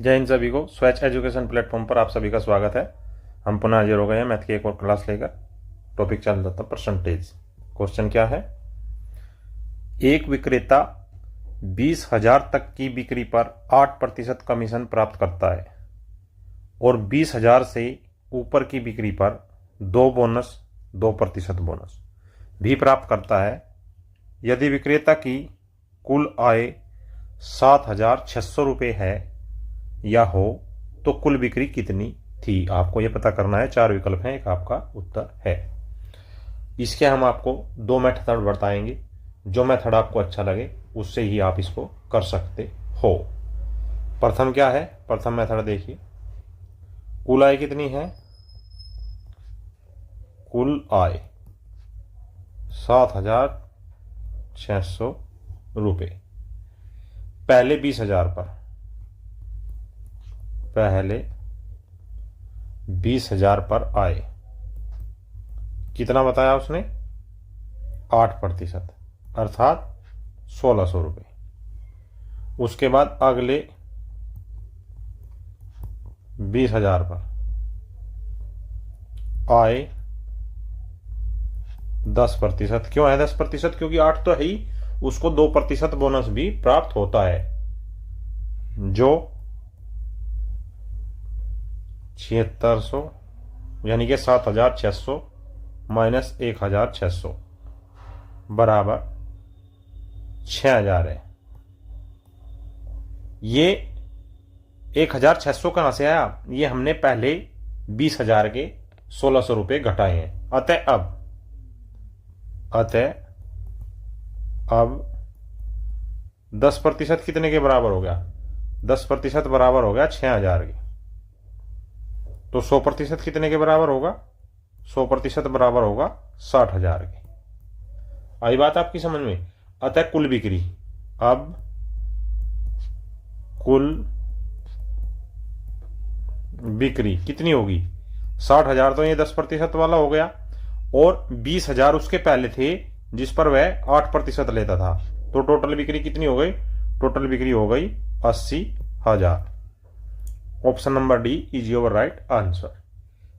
जय हिंद सभी को। स्वैच एजुकेशन प्लेटफॉर्म पर आप सभी का स्वागत है। हम पुनः हाजिर हो गए हैं मैथ की एक और क्लास लेकर। टॉपिक चल रहा था परसेंटेज। क्वेश्चन क्या है? एक विक्रेता 20,000 तक की बिक्री पर 8% कमीशन प्राप्त करता है और 20,000 से ऊपर की बिक्री पर 2% बोनस भी प्राप्त करता है। यदि विक्रेता की कुल आय 7,600 रुपये है या हो तो कुल बिक्री कितनी थी? आपको यह पता करना है। 4 विकल्प हैं, एक आपका उत्तर है। इसके हम आपको 2 मेथड बताएंगे। जो मेथड आपको अच्छा लगे उससे ही आप इसको कर सकते हो। प्रथम क्या है? प्रथम मेथड देखिए, कुल आय कितनी है? कुल आय 7,600 रुपये। पहले 20,000 पर, पहले 20,000 पर आए कितना बताया उसने? 8% अर्थात 1,600 रुपये। उसके बाद अगले 20,000 पर आए 10%। क्यों है 10%? क्योंकि 8 तो है ही, उसको 2% बोनस भी प्राप्त होता है, जो 7,600 यानी कि 7,600 माइनस 1,600 बराबर 6,000 है। ये 1,600 कहां से आया? ये हमने पहले 20,000 के 1,600 रुपये घटाए हैं। अतः अब 10% कितने के बराबर हो गया? 10% बराबर हो गया 6,000 के। तो 100% कितने के बराबर होगा? 100% बराबर होगा 60,000 के। आई बात आपकी समझ में? अतः कुल बिक्री, अब कुल बिक्री कितनी होगी? 60,000 तो ये 10% वाला हो गया, और 20,000 उसके पहले थे जिस पर वह 8% लेता था। तो टोटल बिक्री कितनी हो गई? टोटल बिक्री हो गई 80,000। Option number D is your right answer.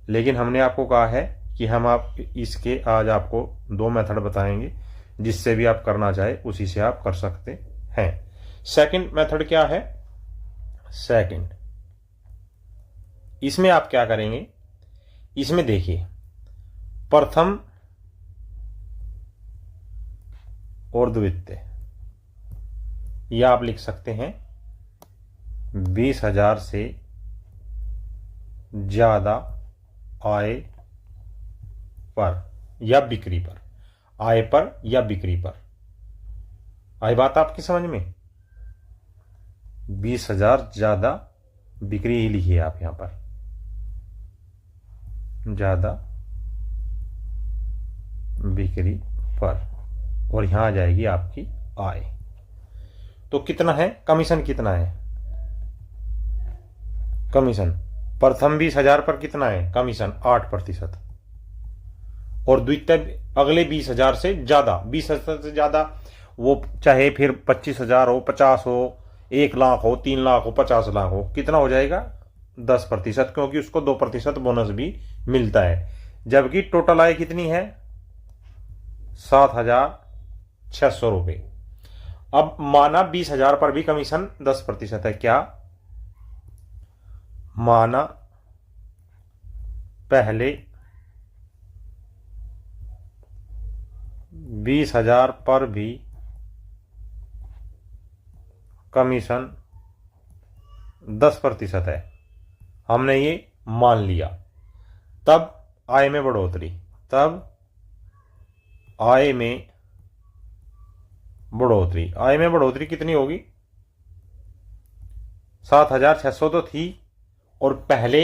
लेकिन हमने आपको कहा है कि हम आप इसके आज आपको 2 मेथड बताएंगे, जिससे भी आप करना चाहे उसी से आप कर सकते हैं। सेकंड मेथड क्या है? सेकंड, इसमें आप क्या करेंगे? इसमें देखिए, प्रथम और द्वितीय, या आप लिख सकते हैं 20,000 से ज्यादा आय पर या बिक्री पर, आय पर या बिक्री पर। आई बात आपकी समझ में? 20,000 ज्यादा बिक्री ही लिखिए आप यहां पर, ज्यादा बिक्री पर, और यहां आ जाएगी आपकी आय। तो कितना है कमीशन? कितना है कमीशन? प्रथम 20,000 पर कितना है कमीशन? 8%। और द्वितीय अगले 20,000 से ज्यादा, 20,000 से ज्यादा, वो चाहे फिर 25,000 हो, 50 हो, 1,00,000 हो, 3,00,000 हो, 50 लाख हो, कितना हो जाएगा? 10%, क्योंकि उसको 2% बोनस भी मिलता है। जबकि टोटल आय कितनी है? 7,600 रुपये। अब माना 20,000 पर भी कमीशन 10% है। क्या माना पहले 20,000 पर भी कमीशन 10% है, हमने ये मान लिया। तब आय में बढ़ोतरी, तब आय में बढ़ोतरी, आय में बढ़ोतरी कितनी होगी? 7,600 तो थी, और पहले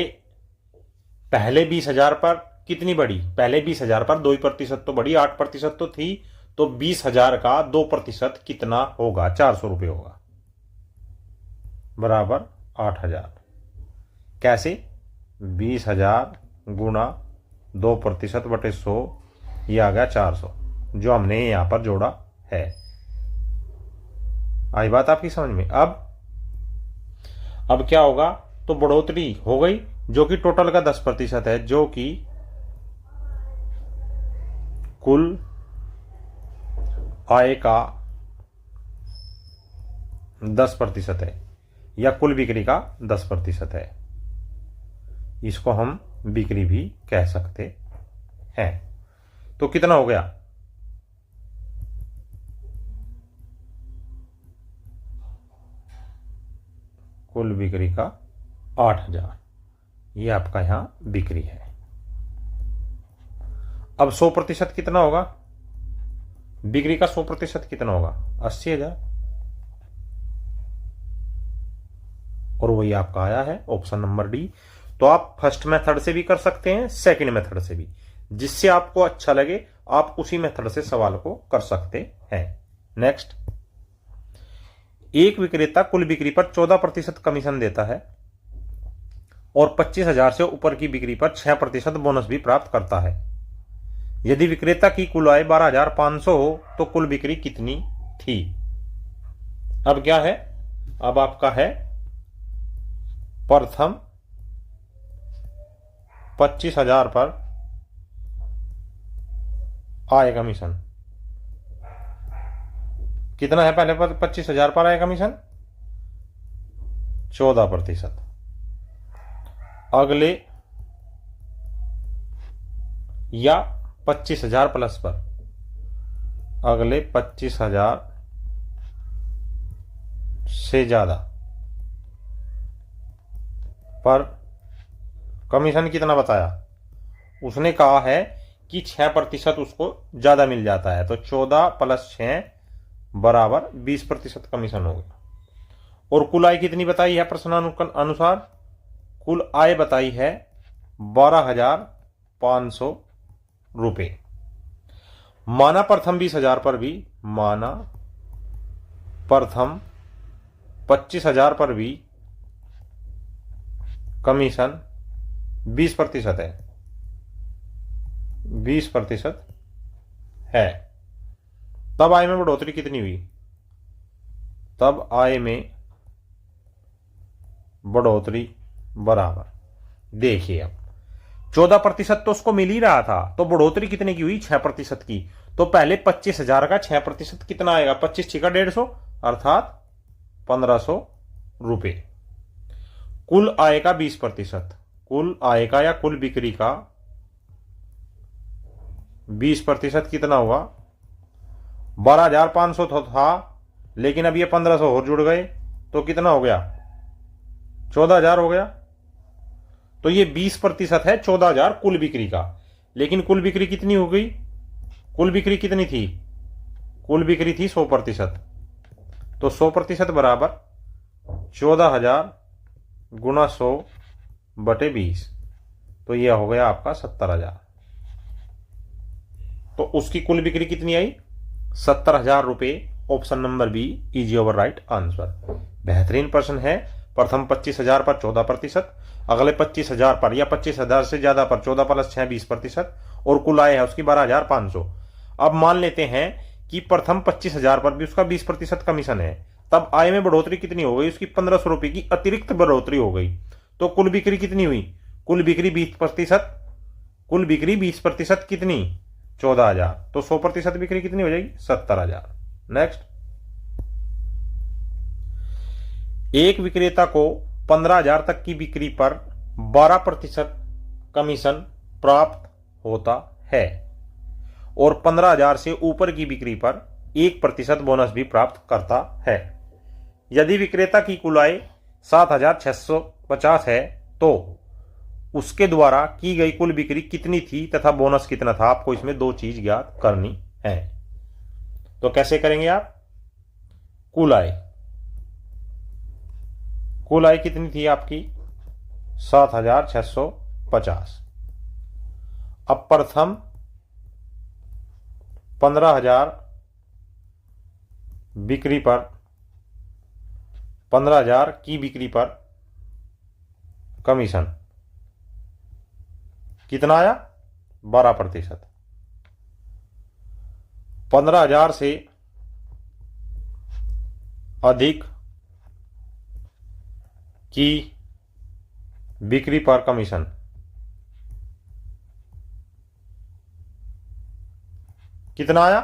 20,000 पर कितनी बढ़ी? पहले 20,000 पर 2% तो बढ़ी, 8% तो थी। तो 20,000 का 2% कितना होगा? 400 रुपये होगा, बराबर 8,000। कैसे? 20,000 गुणा 2% बटे 100, ये आ गया 400, जो हमने यहां पर जोड़ा है। आई बात आपकी समझ में? अब क्या होगा, तो बढ़ोतरी हो गई जो कि टोटल का 10% है, जो कि कुल आय का 10% है या कुल बिक्री का 10% है। इसको हम बिक्री भी कह सकते हैं। तो कितना हो गया, कुल बिक्री का 8,000, ये आपका यहां बिक्री है। अब 100% कितना होगा, बिक्री का 100% कितना होगा, 80,000, और वही आपका आया है ऑप्शन नंबर डी। तो आप फर्स्ट मेथड से भी कर सकते हैं, सेकंड मेथड से भी, जिससे आपको अच्छा लगे आप उसी मेथड से सवाल को कर सकते हैं। नेक्स्ट, एक विक्रेता कुल बिक्री पर 14% कमीशन देता है और 25,000 से ऊपर की बिक्री पर 6% बोनस भी प्राप्त करता है। यदि विक्रेता की कुल आय 12,500 हो तो कुल बिक्री कितनी थी। अब क्या है, अब आपका है प्रथम 25,000 पर आय कमीशन कितना है, पहले पर 25,000 पर आय कमीशन 14%। अगले या 25,000 प्लस पर, अगले 25,000 से ज्यादा पर कमीशन कितना बताया, उसने कहा है कि 6% उसको ज्यादा मिल जाता है, तो 14 + 6 बराबर 20% कमीशन होगा। और कुल आय कितनी बताई है प्रश्नानुसार, कुल आय बताई है 12,500 रुपए। माना प्रथम 20,000 पर भी, माना प्रथम 25,000 पर भी कमीशन 20% है, 20% है, तब आय में बढ़ोतरी कितनी हुई, तब आय में बढ़ोतरी बराबर, देखिए अब 14% तो उसको मिल ही रहा था, तो बढ़ोतरी कितने की हुई, 6% की। तो पहले 25,000 का 6% कितना आएगा, 25 छिका 150 अर्थात 1,500 रुपए। कुल आय का 20%, कुल आय का या कुल बिक्री का 20% कितना हुआ, 12,500 तो था, लेकिन अब ये 1,500 और जुड़ गए, तो कितना हो गया, 14,000 हो गया। तो ये 20% है 14,000 कुल बिक्री का। लेकिन कुल बिक्री कितनी हो गई, कुल बिक्री कितनी थी, कुल बिक्री थी 100%, तो 100% बराबर 14,000 गुना 100/20, तो यह हो गया आपका 70,000। तो उसकी कुल बिक्री कितनी आई, 70,000 रुपए। Option number B is your right answer. बेहतरीन प्रश्न है। प्रथम 25,000 पर 14%, अगले 25,000 पर या 25,000 से ज्यादा पर 14 + 6 20%, और कुल आय है उसकी 12,500। अब मान लेते हैं कि प्रथम 25,000 पर भी उसका 20% कमीशन है, तब आय में बढ़ोतरी कितनी हो गई, उसकी 1,500 रुपए की अतिरिक्त बढ़ोतरी हो गई। तो कुल बिक्री कितनी हुई, कुल बिक्री 20%, कुल बिक्री 20% कितनी, 14,000, तो 100% बिक्री कितनी हो जाएगी, 70,000। नेक्स्ट, एक विक्रेता को 15,000 तक की बिक्री पर 12% कमीशन प्राप्त होता है और 15,000 से ऊपर की बिक्री पर 1% बोनस भी प्राप्त करता है। यदि विक्रेता की कुल आय 7,650 है तो उसके द्वारा की गई कुल बिक्री कितनी थी तथा बोनस कितना था। आपको इसमें दो चीज ज्ञात करनी है। तो कैसे करेंगे आप, कुल आय, कुल आय कितनी थी आपकी 7,650। अब प्रथम 15,000 बिक्री पर, 15,000 की बिक्री पर कमीशन कितना आया, 12%। 15,000 से अधिक की बिक्री पर कमीशन कितना आया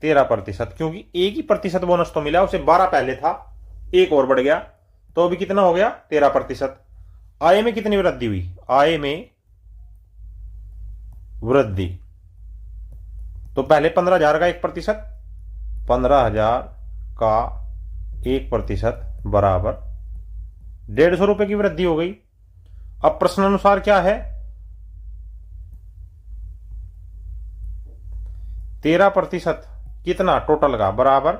13%, क्योंकि एक ही प्रतिशत बोनस तो मिला, उसे 12 पहले था, एक और बढ़ गया, तो अभी कितना हो गया 13%। आय में कितनी वृद्धि हुई, आय में वृद्धि, तो पहले 15,000 का 1%, 15,000 का 1% बराबर 150 रुपए की वृद्धि हो गई। अब प्रश्नानुसार क्या है, 13% कितना टोटल का बराबर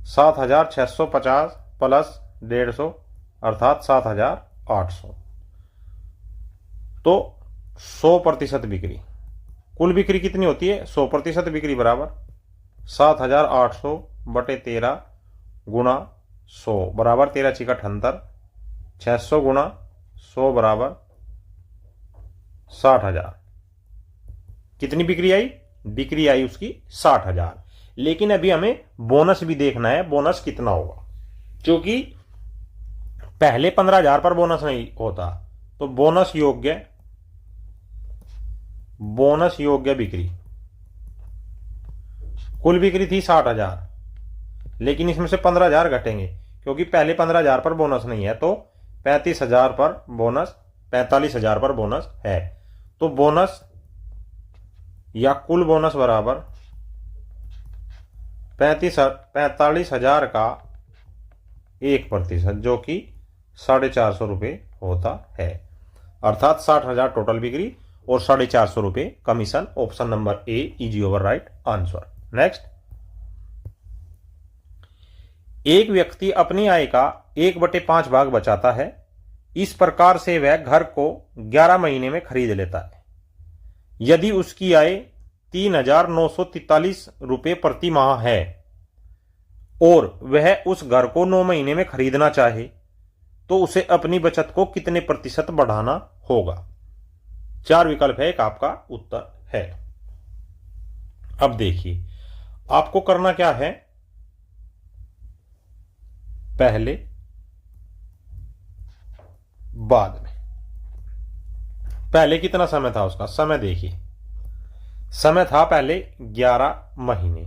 7,650 प्लस 150 अर्थात 7,800, तो 100% बिक्री, कुल बिक्री कितनी होती है 100% बिक्री बराबर 7,800 बटे 13 गुणा 100 बराबर 13 छिका 78, 600 गुणा 100 बराबर 60,000। कितनी बिक्री आई, बिक्री आई उसकी 60,000। लेकिन अभी हमें बोनस भी देखना है, बोनस कितना होगा, क्योंकि पहले 15,000 पर बोनस नहीं होता, तो बोनस योग्य बिक्री, कुल बिक्री थी 60,000, लेकिन इसमें से 15,000 घटेंगे, क्योंकि पहले 15,000 पर बोनस नहीं है, तो 35,000 पर बोनस, 45,000 पर बोनस है, तो बोनस या कुल बोनस बराबर 45,000 का 1%, जो कि 450 रुपये होता है, अर्थात 60,000 टोटल बिक्री और 450 रुपये commission. Option number A is your right answer. Next, एक व्यक्ति अपनी आय का 1/5 भाग बचाता है, इस प्रकार से वह घर को 11 महीने में खरीद लेता है। यदि उसकी आय 3,943 रुपये प्रति माह है और वह उस घर को 9 महीने में खरीदना चाहे, तो उसे अपनी बचत को कितने प्रतिशत बढ़ाना होगा। 4 विकल्प है, एक आपका उत्तर है। अब देखिए आपको करना क्या है, पहले बाद में। पहले कितना समय था उसका, समय देखिए, समय था पहले 11 महीने,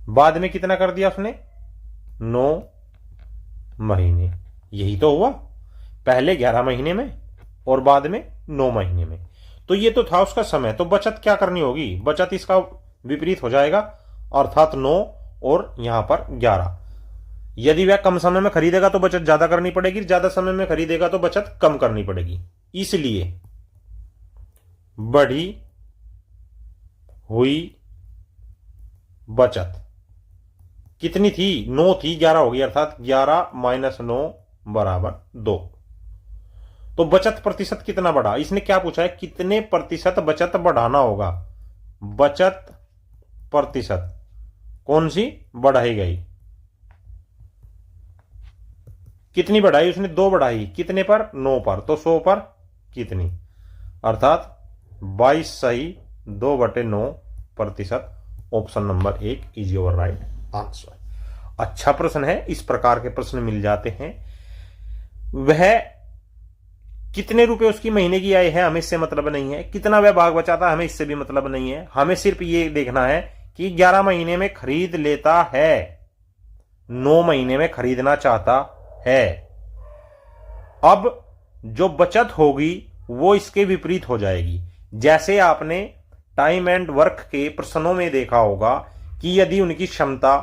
बाद में कितना कर दिया उसने 9 महीने, यही तो हुआ, पहले 11 महीने में और बाद में 9 महीने में, तो ये तो था उसका समय। तो बचत क्या करनी होगी, बचत इसका विपरीत हो जाएगा, अर्थात 9 और यहां पर 11। यदि वह कम समय में खरीदेगा तो बचत ज्यादा करनी पड़ेगी, ज्यादा समय में खरीदेगा तो बचत कम करनी पड़ेगी, इसलिए बढ़ी हुई बचत कितनी थी 9 थी, 11 होगी, अर्थात 11 - 9 बराबर 2। तो बचत प्रतिशत कितना बढ़ा, इसने क्या पूछा है, कितने प्रतिशत बचत बढ़ाना होगा। बचत प्रतिशत कौन सी बढ़ाई गई, कितनी बढ़ाई उसने, 2 बढ़ाई, कितने पर 9 पर, तो 100 पर कितनी, अर्थात 22 सही 2/9%। Option number 1 is your right answer. अच्छा प्रश्न है, इस प्रकार के प्रश्न मिल जाते हैं। वह कितने रुपए उसकी महीने की आय है हमें इससे मतलब नहीं है, कितना वह भाग बचाता है हमें इससे भी मतलब नहीं है, हमें सिर्फ ये देखना है कि 11 महीने में खरीद लेता है, 9 महीने में खरीदना चाहता है। अब जो बचत होगी वो इसके विपरीत हो जाएगी। जैसे आपने टाइम एंड वर्क के प्रश्नों में देखा होगा कि यदि उनकी क्षमता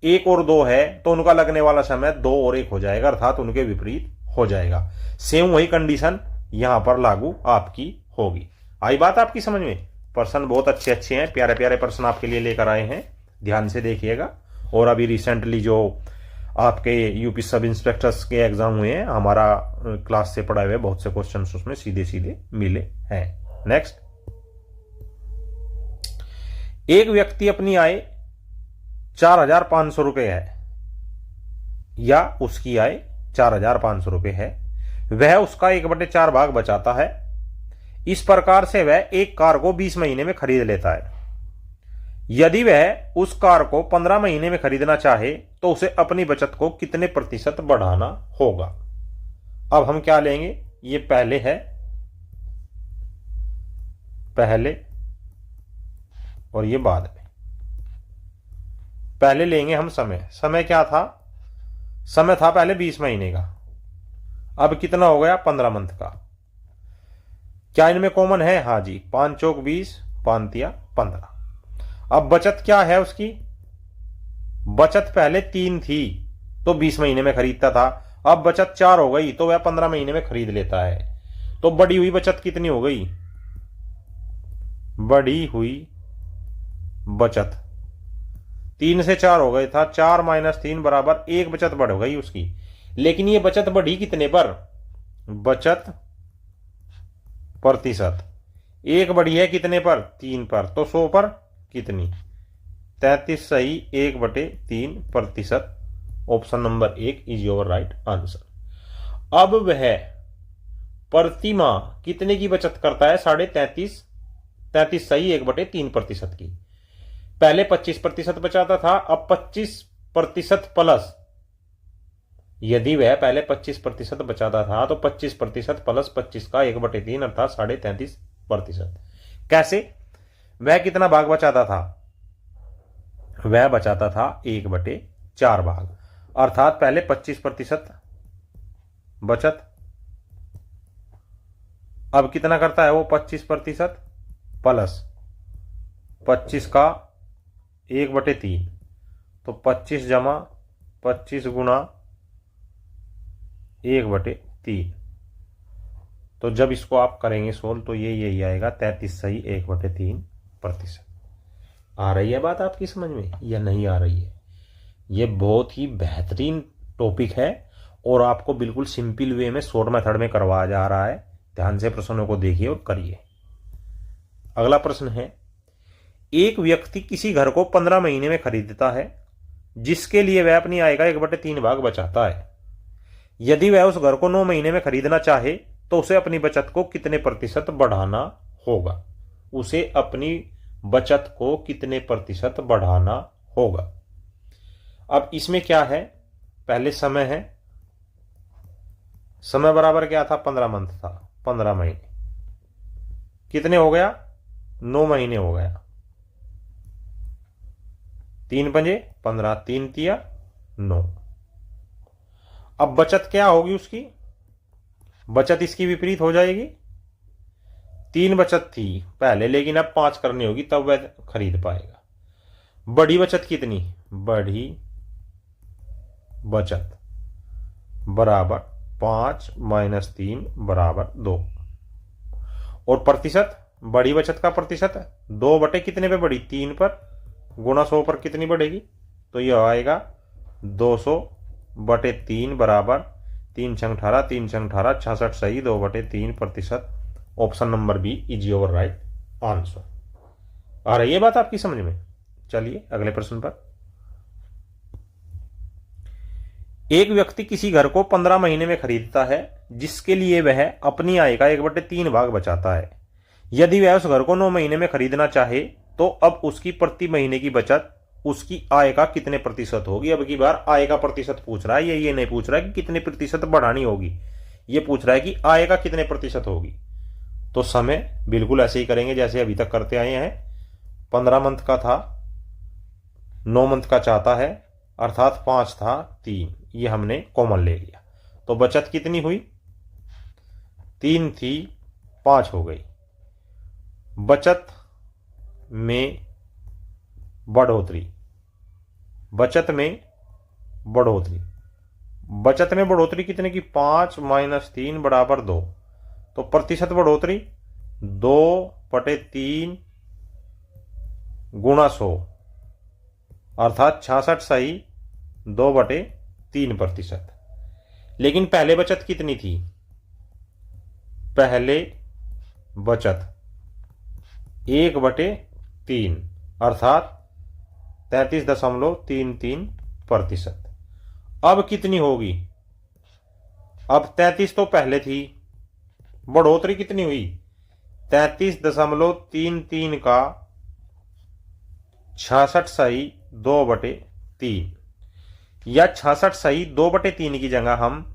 1 और 2 है तो उनका लगने वाला समय 2 और 1 हो जाएगा, अर्थात उनके विपरीत हो जाएगा। सेम वही कंडीशन यहां पर लागू आपकी होगी। आई बात आपकी समझ में। प्रश्न बहुत अच्छे अच्छे हैं, प्यारे प्यारे प्रश्न आपके लिए लेकर आए हैं, ध्यान से देखिएगा। और अभी रिसेंटली जो आपके यूपी सब इंस्पेक्टर्स के एग्जाम हुए हैं, हमारा क्लास से पढ़ाए हुए बहुत से क्वेश्चन उसमें सीधे सीधे मिले हैं। नेक्स्ट, एक व्यक्ति अपनी आय 4,500 रुपए है या उसकी आय 4,500 रुपए है, वह उसका 1/4 भाग बचाता है। इस प्रकार से वह एक कार को 20 महीने में खरीद लेता है। यदि वह उस कार को 15 महीने में खरीदना चाहे तो उसे अपनी बचत को कितने प्रतिशत बढ़ाना होगा। अब हम क्या लेंगे, ये पहले है, पहले और ये बाद में। पहले लेंगे हम समय। समय क्या था, समय था पहले 20 महीने का, अब कितना हो गया 15 मंथ का। क्या इनमें कॉमन है, हाँ जी, 5 चौक 20, 5 तिया 15। अब बचत क्या है उसकी, बचत पहले 3 थी तो 20 महीने में खरीदता था, अब बचत 4 हो गई तो वह 15 महीने में खरीद लेता है। तो बढ़ी हुई बचत कितनी हो गई, बढ़ी हुई बचत 3 से 4 हो गए था, 4 माइनस 3 बराबर 1 बचत बढ़ गई उसकी। लेकिन ये बचत बढ़ी कितने पर, बचत प्रतिशत, एक बढ़ी है कितने पर, 3 पर, तो 100 पर कितनी, 33 सही 1/3%। Option number 1 is your right answer. अब वह प्रति माह कितने की बचत करता है, 33.5, 33 सही 1/3% की। पहले 25% बचाता था, अब 25% प्लस, यदि वह पहले 25% बचाता था तो 25% प्लस 25 का 1/3 अर्थात 33.5%। कैसे, वह कितना भाग बचाता था, वह बचाता था 1/4 भाग, अर्थात पहले 25% बचत, अब कितना करता है वो 25% प्लस 25 का 1/3, तो 25 जमा 25 गुना 1/3। तो जब इसको आप करेंगे सोल्व तो ये यही आएगा 33 सही 1/3%। आ रही है बात आपकी समझ में या नहीं आ रही है। ये बहुत ही बेहतरीन टॉपिक है और आपको बिल्कुल सिंपल वे में शॉर्ट मेथड में करवाया जा रहा है। ध्यान से प्रश्नों को देखिए और करिए। अगला प्रश्न है, एक व्यक्ति किसी घर को 15 महीने में खरीदता है जिसके लिए वह अपनी आय का 1/3 भाग बचाता है। यदि वह उस घर को 9 महीने में खरीदना चाहे तो उसे अपनी बचत को कितने प्रतिशत बढ़ाना होगा, उसे अपनी बचत को कितने प्रतिशत बढ़ाना होगा। अब इसमें क्या है, पहले समय है, समय बराबर क्या था 15 मंथ था, 15 महीने कितने हो गया 9 महीने हो गया, 3 पंजे 15, 3 तिया 9। अब बचत क्या होगी उसकी, बचत इसकी विपरीत हो जाएगी। 3 बचत थी पहले लेकिन अब 5 करनी होगी तब वह खरीद पाएगा। बढ़ी बचत कितनी, बढ़ी बचत बराबर 5 माइनस 3 बराबर 2। और प्रतिशत, बड़ी बचत का प्रतिशत 2 बटे कितने पे बढ़ी, 3 पर, गुणा 100 पर कितनी बढ़ेगी, तो यह आएगा 200/3 बराबर 3 छंग 18, 3 छंग 18 66 सही 2/3%। Option number B is your right answer. आ रही है बात आपकी समझ में। चलिए अगले प्रश्न पर। एक व्यक्ति किसी घर को 15 महीने में खरीदता है जिसके लिए वह अपनी आय का 1/3 भाग बचाता है। यदि वह उस घर को 9 महीने में खरीदना चाहे तो अब उसकी प्रति महीने की बचत उसकी आय का कितने प्रतिशत होगी। अब की बार आय का प्रतिशत पूछ रहा है, ये नहीं पूछ रहा है कि कितने प्रतिशत बढ़ानी होगी, ये पूछ रहा है कि आय का कितने प्रतिशत होगी। तो समय बिल्कुल ऐसे ही करेंगे जैसे अभी तक करते आए हैं। 15 मंथ का था, 9 मंथ का चाहता है, अर्थात 5 था 3, ये हमने कॉमन ले लिया। तो बचत कितनी हुई, 3 थी 5 हो गई। बचत में बढ़ोतरी, बचत में बढ़ोतरी, बचत में बढ़ोतरी कितने की, 5 माइनस 3 बराबर 2। तो प्रतिशत बढ़ोतरी 2/3 गुणा 100 अर्थात 66 सही 2/3%। लेकिन पहले बचत कितनी थी, पहले बचत 1/3 अर्थात 33.33%। अब कितनी होगी, अब 33 तो पहले थी, बढ़ोतरी कितनी हुई 33.33 का 66 सही 2/3, या 66 सही 2/3 की जगह हम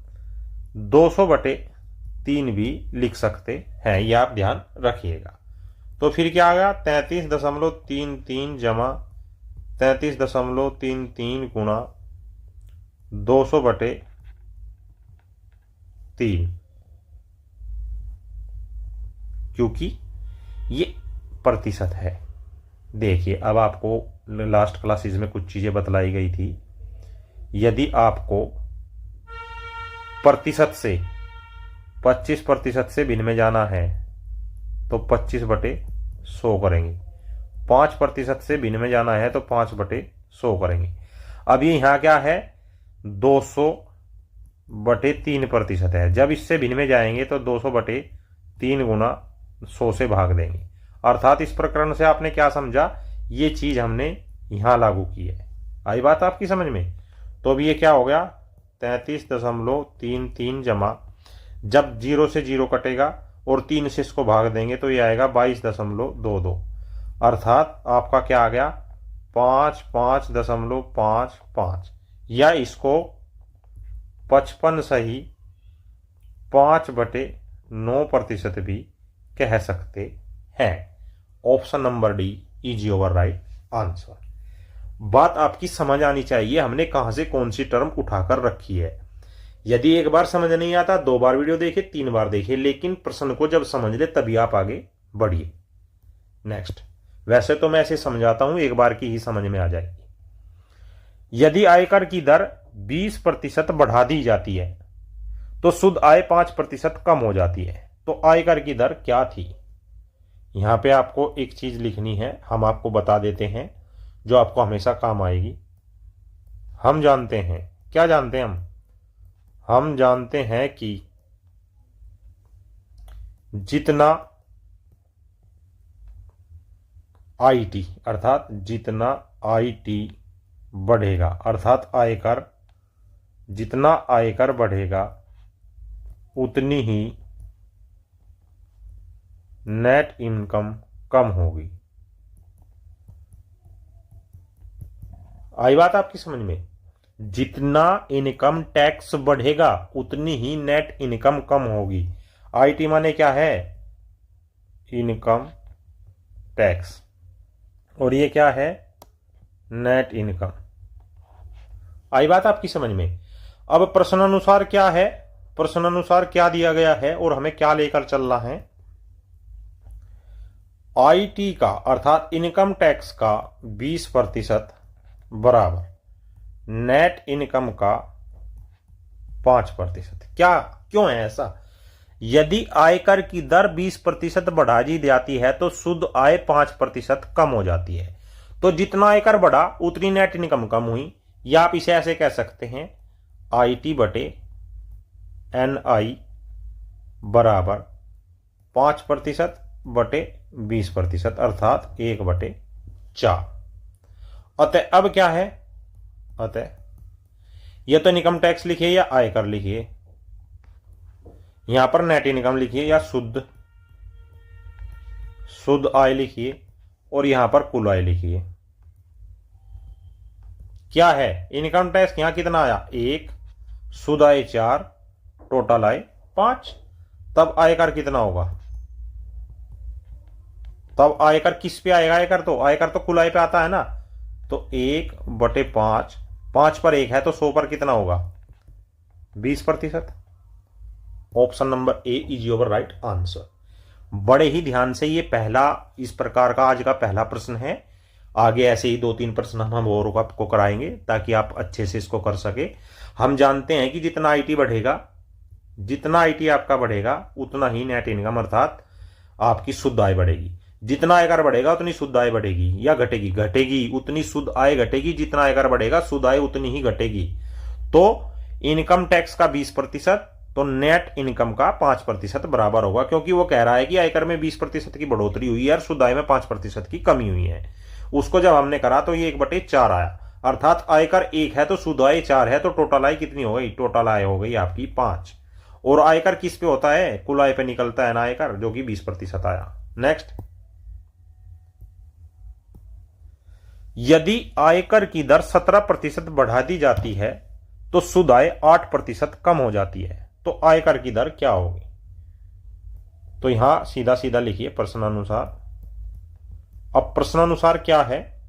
200/3 भी लिख सकते हैं, यह आप ध्यान रखिएगा। तो फिर क्या आ गया 33.33 जमा 33.33 गुणा 200/3, क्योंकि ये प्रतिशत है। देखिए अब आपको लास्ट क्लासेस में कुछ चीजें बतलाई गई थी। यदि आपको प्रतिशत से 25% से भिन्न में जाना है तो 25/100 करेंगे, 5% से भिन्न में जाना है तो 5/100 करेंगे। अब ये यहाँ क्या है 200/3% है। जब इससे भिन्न में जाएंगे तो 200/3 गुणा 100 से भाग देंगे। अर्थात इस प्रकरण से आपने क्या समझा, ये चीज हमने यहां लागू की है। आई बात आपकी समझ में? तो अब ये क्या हो गया 33.33 जमा, जब 0 से 0 कटेगा और 3 से इसको भाग देंगे तो ये आएगा 22.22, अर्थात आपका क्या आ गया 55.55, या इसको 55 सही 5/9% भी कह सकते हैं। Option number D is your right answer. बात आपकी समझ आनी चाहिए हमने कहां से कौन सी टर्म उठाकर रखी है। यदि एक बार समझ नहीं आता 2 बार वीडियो देखे 3 बार देखे, लेकिन प्रश्न को जब समझ ले तभी आप आगे बढ़िए। नेक्स्ट, वैसे तो मैं ऐसे समझाता हूं, एक बार की ही समझ में आ जाएगी। यदि आयकर की दर 20% बढ़ा दी जाती है तो शुद्ध आय 5% कम हो जाती है। तो आयकर की दर क्या थी? यहां पे आपको एक चीज लिखनी है, हम आपको बता देते हैं जो आपको हमेशा काम आएगी। हम जानते हैं, क्या जानते हैं हम जानते हैं कि जितना आईटी अर्थात जितना आईटी बढ़ेगा, अर्थात आयकर, जितना आयकर बढ़ेगा उतनी ही नेट इनकम कम होगी। आई बात आपकी समझ में? जितना इनकम टैक्स बढ़ेगा उतनी ही नेट इनकम कम होगी। आईटी माने क्या है? इनकम टैक्स, और ये क्या है? Net income. आई बात आपकी समझ में? अब प्रश्नानुसार क्या है, प्रश्नानुसार क्या दिया गया है और हमें क्या लेकर चलना है? आईटी का अर्थात इनकम टैक्स का 20% बराबर नेट इनकम का 5%। क्या, क्यों है ऐसा? यदि आयकर की दर 20% बढ़ा दी जाती है तो शुद्ध आय 5% कम हो जाती है। तो जितना आयकर बढ़ा उतनी नेट इनकम कम हुई, या आप इसे ऐसे कह सकते हैं आईटी बटे एनआई बराबर 5% बटे 20%, अर्थात 1/4। अतः अब क्या है? अतः यह तो इनकम टैक्स लिखिए या आयकर लिखिए, यहां पर नेट इनकम लिखिए या शुद्ध आय लिखिए, और यहां पर कुल आय लिखिए। क्या है? इनकम टैक्स यहां कितना आया 1, शुद्ध आय 4, टोटल आय 5। तब आयकर कितना होगा? तब आयकर किस पे आएगा? आयकर तो कुल आय पे आता है ना। तो 1/5, 5 पर 1 है तो 100 पर कितना होगा? 20%। Option number A is your right answer. बड़े ही ध्यान से, ये पहला इस प्रकार का आज का पहला प्रश्न है। आगे ऐसे ही 2-3 प्रश्न हम और आपको कराएंगे ताकि आप अच्छे से इसको कर सके। हम जानते हैं कि जितना आईटी बढ़ेगा, जितना आईटी आपका बढ़ेगा उतना ही नेट इनकम अर्थात आपकी शुद्ध आय बढ़ेगी। जितना आयकर बढ़ेगा उतनी शुद्ध आय बढ़ेगी या घटेगी? घटेगी, उतनी शुद्ध आय घटेगी। जितना आयकर बढ़ेगा शुद्ध आय उतनी ही घटेगी। तो इनकम टैक्स का 20% तो नेट इनकम का 5% बराबर होगा, क्योंकि वो कह रहा है कि आयकर में 20% की बढ़ोतरी हुई है और शुद्ध आय में 5% की कमी हुई है। उसको जब हमने करा तो ये 1/4 आया, अर्थात आयकर 1 है तो शुद्ध आय 4 है, तो टोटल आय कितनी हो गई? टोटल आय हो गई आपकी 5। और आयकर किस पे होता है? कुल आय पे निकलता है ना आयकर, जो कि 20% आया। नेक्स्ट, यदि आयकर की दर 17% बढ़ा दी जाती है तो शुद्ध आय 8% कम हो जाती है, तो आयकर की दर क्या होगी? तो यहां सीधा सीधा लिखिए प्रश्नानुसार। अब प्रश्नानुसार क्या है?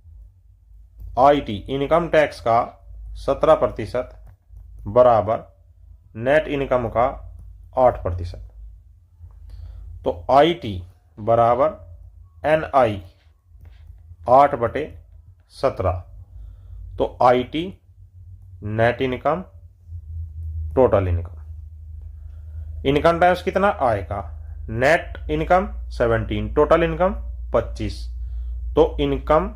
आईटी इनकम टैक्स का 17% बराबर नेट इनकम का 8%। तो आईटी बराबर एनआई 8/17। तो IT net income total income tax कितना आएगा? Net income 17, total income 25। तो इनकम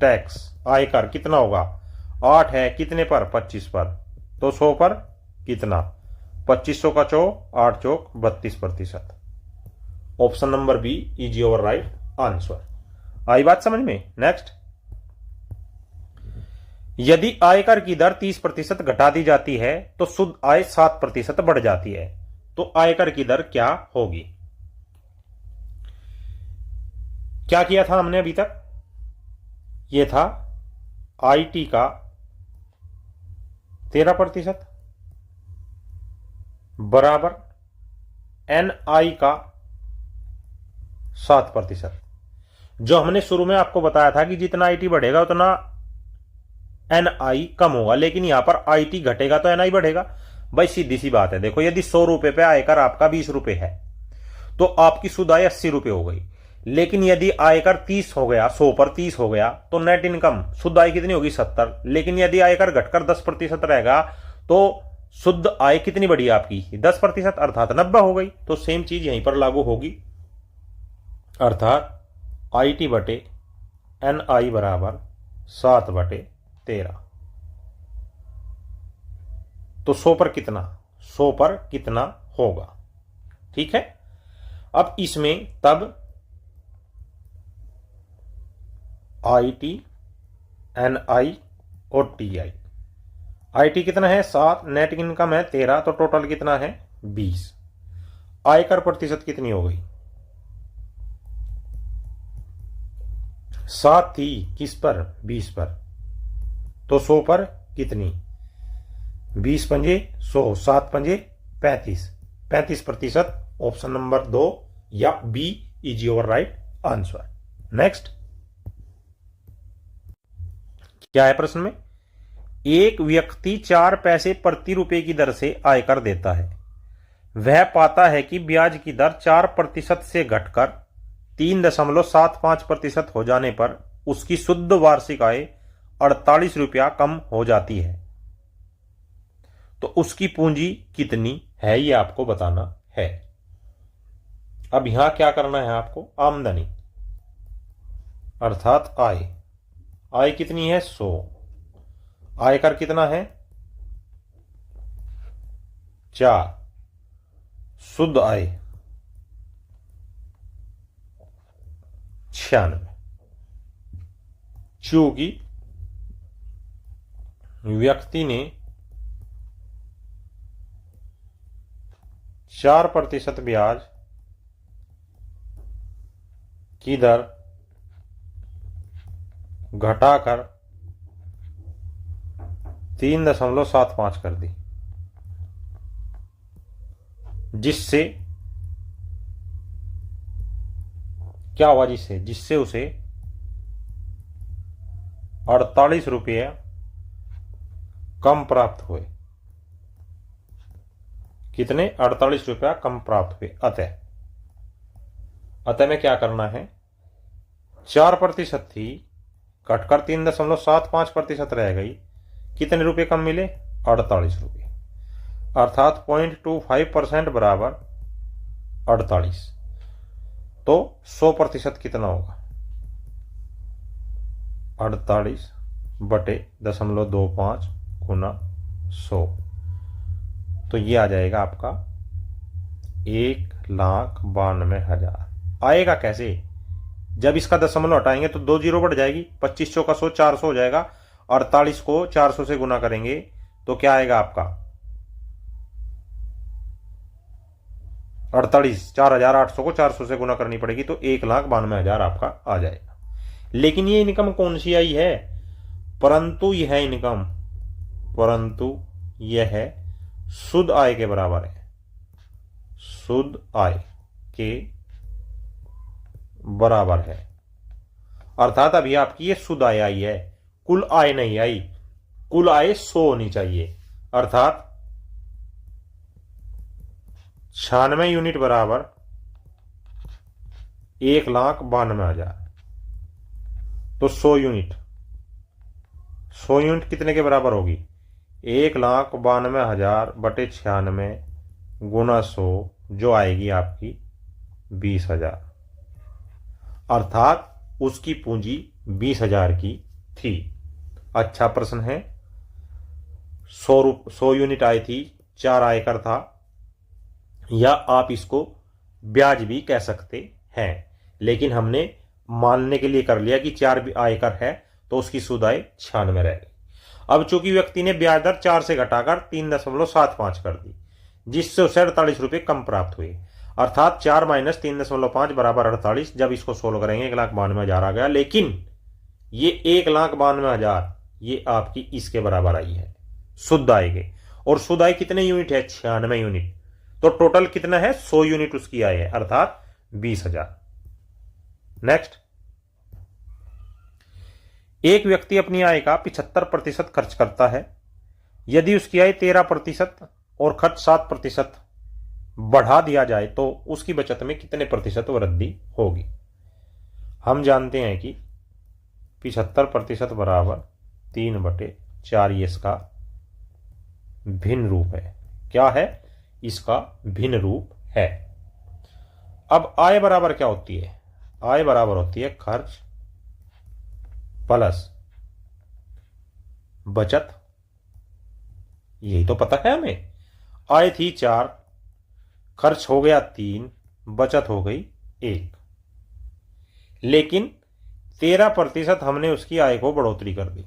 टैक्स आयकर कितना होगा? 8 है, कितने पर? 25 पर। तो 100 पर कितना? 2500 का 8 चौक 32%। Option number B is your right answer. आई बात समझ में? नेक्स्ट, यदि आयकर की दर 30% घटा दी जाती है तो शुद्ध आय 7% बढ़ जाती है, तो आयकर की दर क्या होगी? क्या किया था हमने अभी तक? ये था आईटी का 13% बराबर एनआई का 7%। जो हमने शुरू में आपको बताया था कि जितना आईटी बढ़ेगा उतना एनआई कम होगा, लेकिन यहां पर आईटी घटेगा तो एनआई बढ़ेगा। भाई सीधी सी बात है, देखो यदि 100 रुपए पे आयकर आपका 20 रुपए है तो आपकी शुद्ध आय 80 रुपए हो गई। लेकिन यदि आयकर 30 हो गया, 100 पर 30 हो गया, तो नेट इनकम शुद्ध आय कितनी होगी? 70। लेकिन यदि आयकर घटकर 10% रहेगा तो शुद्ध आय कितनी बढ़ी आपकी? 10%, अर्थात 90 हो गई। तो सेम चीज यहीं पर लागू होगी, अर्थात आईटी बटे एनआई बराबर 7/13। तो 100 पर कितना? 100 पर कितना होगा? ठीक है। अब इसमें तब आईटी, एनआई और टीआई। आईटी कितना है? 7, नेट इनकम है 13, तो टोटल कितना है? 20। आयकर प्रतिशत कितनी हो गई? 7 थी, किस पर? 20 पर। तो 100 पर कितनी? 20 पंजे 100, 7 पंजे 35, 35%। ऑप्शन नंबर 2 या B is your right answer. Next, क्या है प्रश्न में? एक व्यक्ति 4 पैसे प्रति रुपए की दर से आयकर देता है। वह पाता है कि ब्याज की दर 4% से घटकर 3.75% हो जाने पर उसकी शुद्ध वार्षिक आय 48 रुपया कम हो जाती है। तो उसकी पूंजी कितनी है, ये आपको बताना है। अब यहां क्या करना है आपको? आमदनी अर्थात आय। आय कितनी है? 100। आयकर कितना है? 4। शुद्ध आय 96। चूंकि व्यक्ति ने 4% ब्याज की दर घटाकर 3.75 कर दी, जिससे क्या हुआ? जिससे उसे 48 रुपये कम प्राप्त हुए। कितने? 48 रुपया कम प्राप्त हुए। अतः में क्या करना है? 4% थी, घटकर 3.75% रह गई। कितने रुपए कम मिले? 48 रुपये, अर्थात 0.25% बराबर 48। तो 100% कितना होगा? 48/0.25 गुना 100। तो ये आ जाएगा आपका 1,92,000। आएगा कैसे? जब इसका दशमलव हटाएंगे तो 2 जीरो बढ़ जाएगी। 25 का 100 400 हो जाएगा। 48 को 400 से गुना करेंगे तो क्या आएगा आपका? 48, 4,800 को 400 से गुना करनी पड़ेगी, तो 1,92,000 आपका आ जाएगा। लेकिन ये इनकम कौन सी आई है? परंतु यह शुद्ध आय के बराबर है, शुद्ध आय के बराबर है। अर्थात अभी आपकी ये शुद्ध आय आई है, कुल आय नहीं आई। कुल आय 100 होनी चाहिए, अर्थात 96 यूनिट बराबर 1,92,000। तो 100 यूनिट कितने के बराबर होगी? 1,92,000 बटे 96 गुना 100, जो आएगी आपकी 20,000। अर्थात उसकी पूंजी 20,000 की थी। अच्छा प्रश्न है। 100 यूनिट आई थी, 4 आयकर था, या आप इसको ब्याज भी कह सकते हैं, लेकिन हमने मानने के लिए कर लिया कि 4 आयकर है, तो उसकी शुद्ध आय 96 रह गई। अब चूंकि व्यक्ति ने ब्याज दर 4 से घटाकर 3.75 कर दी, जिससे उसे 48 रुपये कम प्राप्त हुए। अर्थात 4 माइनस 3.5 बराबर 48। जब इसको सोल्व करेंगे 1,92,000 आ गया, लेकिन ये 1,92,000 ये आपकी इसके बराबर आई है शुद्ध आय के। और शुद्ध आय कितने यूनिट है? 96 यूनिट। तो टोटल कितना है? 100 यूनिट उसकी आय है, अर्थात 20,000। नेक्स्ट, एक व्यक्ति अपनी आय का 75% खर्च करता है। यदि उसकी आय 13% और खर्च 7% बढ़ा दिया जाए तो उसकी बचत में कितने प्रतिशत वृद्धि होगी? हम जानते हैं कि 75% बराबर 3/4, ये इसका भिन्न रूप है। क्या है? इसका भिन्न रूप है। अब आय बराबर क्या होती है? आय बराबर होती है खर्च प्लस बचत। यही तो पता है हमें। आय थी 4, खर्च हो गया 3, बचत हो गई 1। लेकिन 13% हमने उसकी आय को बढ़ोतरी कर दी।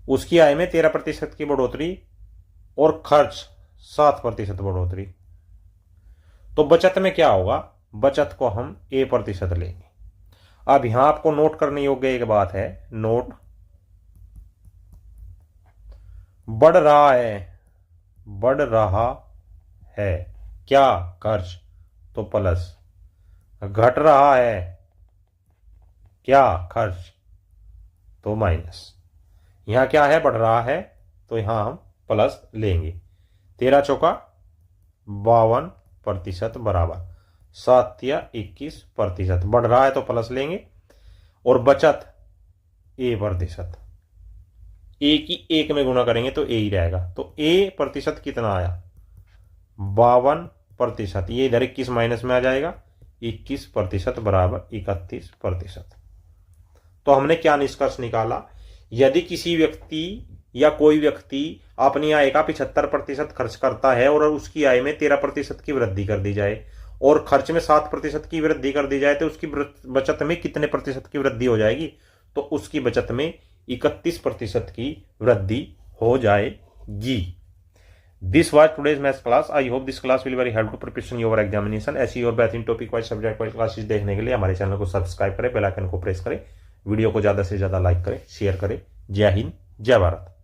उसकी आय में 13% की बढ़ोतरी और खर्च 7% बढ़ोतरी। तो बचत में क्या होगा? बचत को हम A% लेंगे। अब यहां आपको नोट करने योग्य एक बात है, नोट बढ़ रहा है क्या? खर्च, तो प्लस। घट रहा है क्या? खर्च, तो माइनस। यहां क्या है? बढ़ रहा है, तो यहां हम प्लस लेंगे। 13 चौका 52% बराबर 7 या 21%। बढ़ रहा है तो प्लस लेंगे, और बचत A%। ए की 1 में गुणा करेंगे तो ए ही रहेगा। तो A% कितना आया? 52%। ये इधर 21 माइनस में आ जाएगा, 21% बराबर 31%। तो हमने क्या निष्कर्ष निकाला? यदि किसी व्यक्ति या कोई व्यक्ति अपनी आय का 75% खर्च करता है और उसकी आय में 13% की वृद्धि कर दी जाए और खर्च में 7% की वृद्धि कर दी जाए, तो उसकी बचत में कितने प्रतिशत की वृद्धि हो जाएगी? तो उसकी बचत में 31% की वृद्धि हो जाएगी। This was today's maths class. I hope this class will very help to preparation your examination. ऐसी और बेहतरीन topic wise, subject wise classes देखने के लिए हमारे चैनल को सब्सक्राइब करें, बेल आइकन को प्रेस करें, वीडियो को ज्यादा से ज्यादा लाइक करें, शेयर करें। जय हिंद, जय भारत।